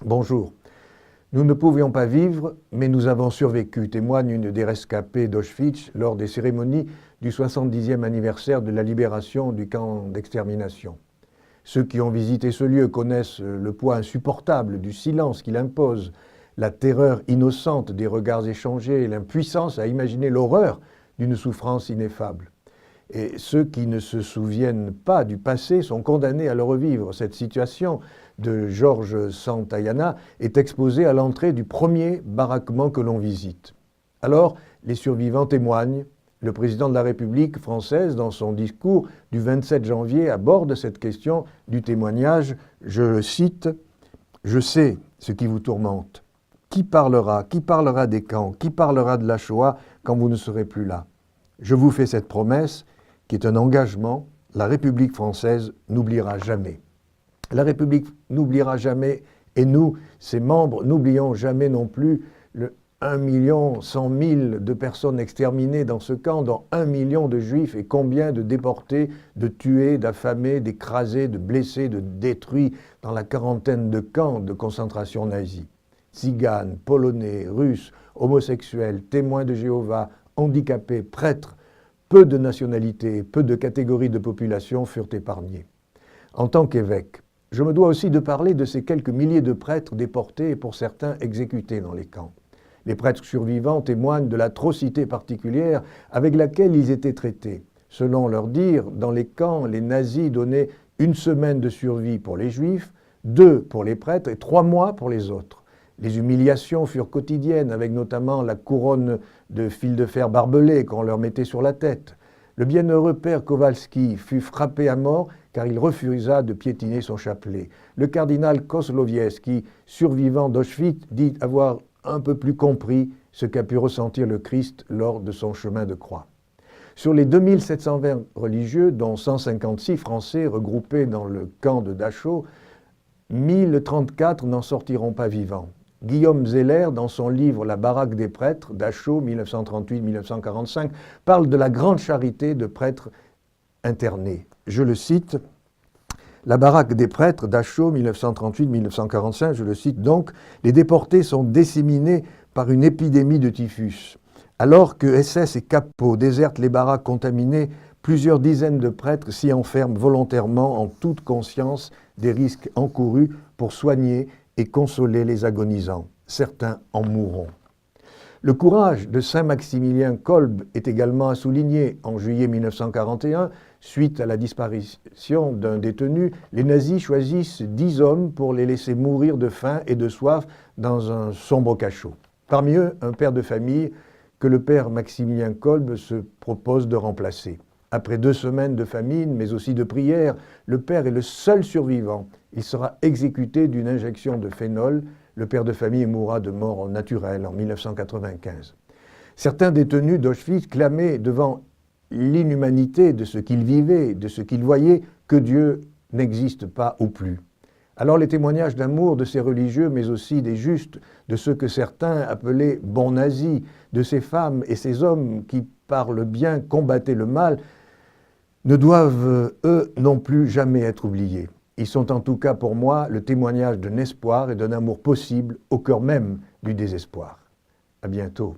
Bonjour. Nous ne pouvions pas vivre, mais nous avons survécu, témoigne une des rescapées d'Auschwitz lors des cérémonies du 70e anniversaire de la libération du camp d'extermination. Ceux qui ont visité ce lieu connaissent le poids insupportable du silence qu'il impose, la terreur innocente des regards échangés, l'impuissance à imaginer l'horreur d'une souffrance ineffable. Et ceux qui ne se souviennent pas du passé sont condamnés à le revivre. Cette situation de Georges Santayana est exposée à l'entrée du premier baraquement que l'on visite. Alors, les survivants témoignent. Le président de la République française, dans son discours du 27 janvier, aborde cette question du témoignage. Je le cite, « Je sais ce qui vous tourmente. Qui parlera des camps? Qui parlera de la Shoah quand vous ne serez plus là? Je vous fais cette promesse, qui est un engagement, la République française n'oubliera jamais. La République n'oubliera jamais, et nous, ses membres, n'oublions jamais non plus le 1 100 000 de personnes exterminées dans ce camp, dont 1 million de juifs, et combien de déportés, de tués, d'affamés, d'écrasés, de blessés, de détruits dans la quarantaine de camps de concentration nazis. Tziganes, Polonais, Russes, homosexuels, témoins de Jéhovah, handicapés, prêtres, peu de nationalités, peu de catégories de population furent épargnés. En tant qu'évêque, je me dois aussi de parler de ces quelques milliers de prêtres déportés et pour certains exécutés dans les camps. Les prêtres survivants témoignent de l'atrocité particulière avec laquelle ils étaient traités. Selon leur dire, dans les camps, les nazis donnaient 1 semaine de survie pour les juifs, 2 pour les prêtres et 3 mois pour les autres. Les humiliations furent quotidiennes, avec notamment la couronne de fil de fer barbelé qu'on leur mettait sur la tête. Le bienheureux père Kowalski fut frappé à mort car il refusa de piétiner son chapelet. Le cardinal Kozlowiecki, survivant d'Auschwitz, dit avoir un peu plus compris ce qu'a pu ressentir le Christ lors de son chemin de croix. Sur les 2720 religieux, dont 156 Français regroupés dans le camp de Dachau, 1034 n'en sortiront pas vivants. Guillaume Zeller, dans son livre « La baraque des prêtres », Dachau, 1938-1945, parle de la grande charité de prêtres internés. Je le cite, « La baraque des prêtres, Dachau, 1938-1945, je le cite donc, les déportés sont disséminés par une épidémie de typhus. Alors que SS et Capo désertent les baraques contaminées, plusieurs dizaines de prêtres s'y enferment volontairement en toute conscience des risques encourus pour soigner et consoler les agonisants. Certains en mourront. Le courage de Saint Maximilien Kolbe est également à souligner. En juillet 1941, suite à la disparition d'un détenu, les nazis choisissent 10 hommes pour les laisser mourir de faim et de soif dans un sombre cachot. Parmi eux, un père de famille que le père Maximilien Kolbe se propose de remplacer. Après 2 semaines de famine, mais aussi de prière, le père est le seul survivant. Il sera exécuté d'une injection de phénol. Le père de famille mourra de mort naturelle en 1995. Certains détenus d'Auschwitz clamaient devant l'inhumanité de ce qu'ils vivaient, de ce qu'ils voyaient, que Dieu n'existe pas ou plus. Alors les témoignages d'amour de ces religieux, mais aussi des justes, de ceux que certains appelaient bons nazis, de ces femmes et ces hommes qui, par le bien, combattaient le mal, ne doivent, eux non plus, jamais être oubliés. Ils sont en tout cas pour moi le témoignage d'un espoir et d'un amour possible au cœur même du désespoir. À bientôt.